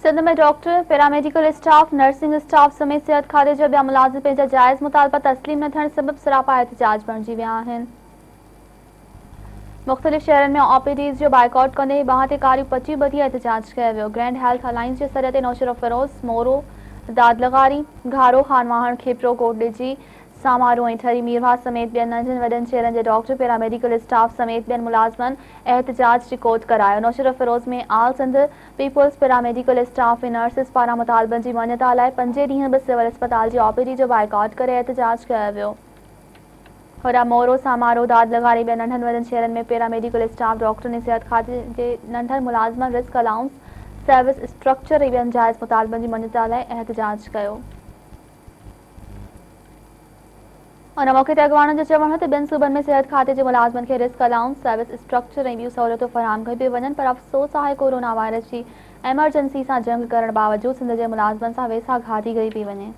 सिंध में doctor, paramedical staff, nursing staff समेत सेहत खाते जा ॿिया मुलाज़िम पंहिंजा जाइज़ मुतालबा तस्लीम न थियण सबबि सरापा एहतजाज बणिजी विया आहिनि। मुख़्तलिफ़ शहरनि में ओपीडीज़ जो बाइकॉट कंदे बाहतेकारी 25 ॾींहं एहतजाज कयो वियो। ग्रैंड हेल्थ अलायंस जे सर ते नौशर फिरोज़, मोरो, दादलगारी, घारो, खानवाहन, खेपरो, कोटडिजी, सामारू ऐं ठरी मीरवा समेत ॿियनि नंढनि वॾनि शहरनि जे डॉक्टर, पैरामेडिकल स्टाफ समेत ॿियनि मुलाज़िमनि एहतजाज रिकॉर्ड करायो। नौशर फिरोज़ में आल सिंध पीपुल्स पैरामेडिकल स्टाफ ऐं नर्सिस पारां मुतालबनि जी मञता लाइ 5 ॾींहं बि सिविल अस्पताल जी ओपीडी जो बाइकॉट करे एहतजाज कयो वियो। होॾां मोरो, सामारो, दादलगारी ॿियनि नंढनि वॾनि शहरनि में पैरामेडिकल स्टाफ, डॉक्टरनि ऐं सिहत खाते जे नंढनि मुलाज़िमनि रिस्क अलाउंस, सर्विस स्ट्रक्चर ऐं ॿियनि जाइज़ मुतालबनि जी मञता लाइ एहतजाज कयो। उन मौक़े ते अॻवाननि जो चवणु हो त ॿियनि सूबनि में सिहत खाते जे मुलाज़िमनि खे रिस्क अलाउंस, सर्विस स्ट्रक्चर ऐं ॿियूं सहूलियतूं फ़राहम कयूं पियूं वञनि, पर अफ़सोस आहे कोरोना वायरस जी एमरजेंसी सां जंग करण बावजूदि सिंध जे मुलाज़िमनि सां वेसा घाटी कई पई वञे।